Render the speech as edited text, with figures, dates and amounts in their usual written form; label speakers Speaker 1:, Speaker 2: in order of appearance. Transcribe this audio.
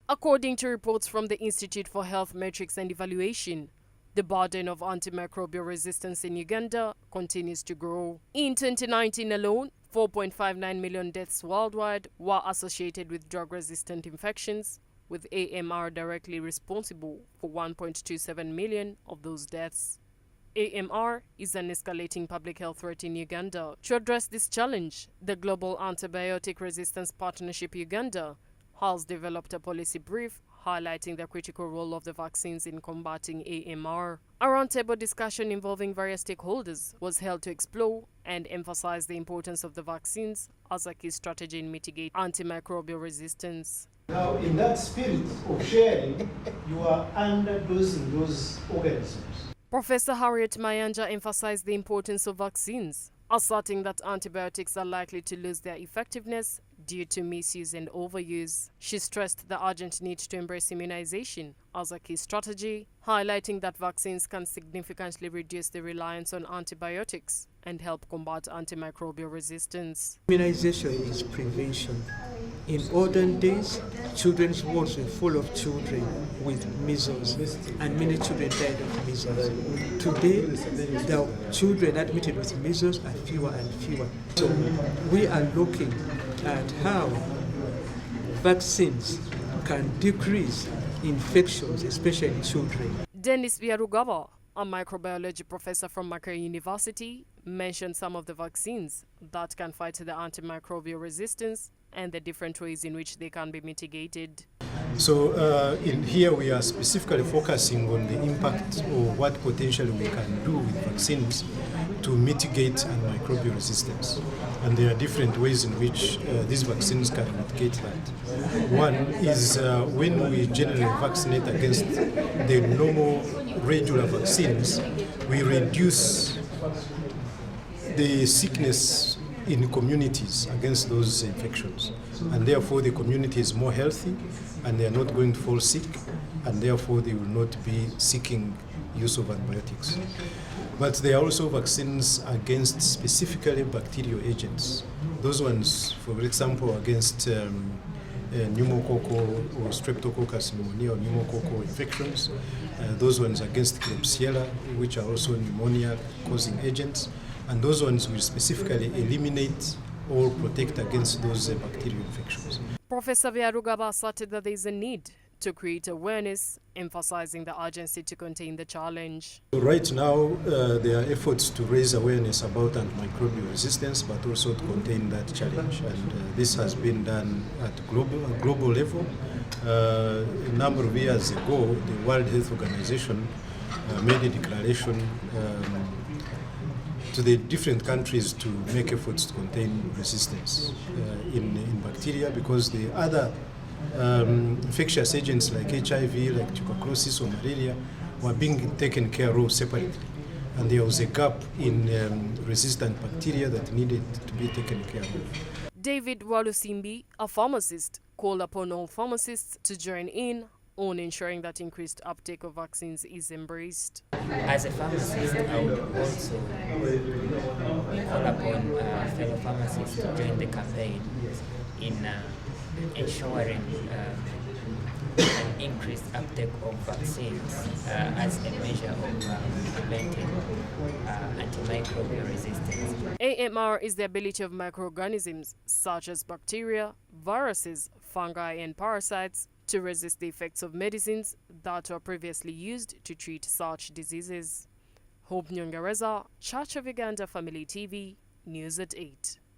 Speaker 1: According to reports from the Institute for Health Metrics and Evaluation, the burden of antimicrobial resistance in Uganda continues to grow. In 2019 alone, 4.59 million deaths worldwide were associated with drug-resistant infections, with AMR directly responsible for 1.27 million of those deaths. AMR is an escalating public health threat in Uganda. To address this challenge, the Global Antibiotic Resistance Partnership Uganda has developed a policy brief highlighting the critical role of the vaccines in combating AMR. A roundtable discussion involving various stakeholders was held to explore and emphasize the importance of the vaccines as a key strategy in mitigating antimicrobial resistance.
Speaker 2: Now, in that spirit of sharing, you are underdosing those organisms.
Speaker 1: Professor Harriet Mayanja emphasized the importance of vaccines, asserting that antibiotics are likely to lose their effectiveness due to misuse and overuse. She stressed the urgent need to embrace immunization as a key strategy, highlighting that vaccines can significantly reduce the reliance on antibiotics and help combat antimicrobial resistance.
Speaker 3: Immunization is prevention. In olden days, children's wards were full of children with measles, and many children died of measles. Today, the children admitted with measles are fewer and fewer. So we are looking at how vaccines can decrease infections, especially in children.
Speaker 1: Dennis Byarugaba, a microbiology professor from Makerere University, mentioned some of the vaccines that can fight the antimicrobial resistance and the different ways in which they can be mitigated.
Speaker 4: So in here we are specifically focusing on the impact of what potentially we can do with vaccines to mitigate antimicrobial resistance. And there are different ways in which these vaccines can mitigate that. One is when we generally vaccinate against the normal regular vaccines, we reduce the sickness in communities against those infections, and therefore the community is more healthy and they are not going to fall sick, and therefore they will not be seeking use of antibiotics. But there are also vaccines against specifically bacterial agents. Those ones, for example, against pneumococcal or streptococcus pneumonia or pneumococcal infections. Those ones against Klebsiella, which are also pneumonia-causing agents. And those ones will specifically eliminate or protect against those bacterial infections.
Speaker 1: Professor Byarugaba asserted that there is a need to create awareness, emphasizing the urgency to contain the challenge.
Speaker 4: Right now, there are efforts to raise awareness about antimicrobial resistance, but also to contain that challenge. And this has been done at global level. A number of years ago, the World Health Organization made a declaration to the different countries to make efforts to contain resistance in bacteria, because the other infectious agents like HIV, like tuberculosis or malaria, were being taken care of separately. And there was a gap in resistant bacteria that needed to be taken care of.
Speaker 1: David Walusimbi, a pharmacist, called upon all pharmacists to join in on ensuring that increased uptake of vaccines is embraced.
Speaker 5: As a pharmacist, I would also call upon fellow pharmacists to join the campaign in ensuring an increased uptake of vaccines as a measure of preventing antimicrobial resistance.
Speaker 1: AMR is the ability of microorganisms such as bacteria, viruses, fungi, and parasites to resist the effects of medicines that were previously used to treat such diseases. Hope Nyongereza, Church of Uganda Family TV, News at 8.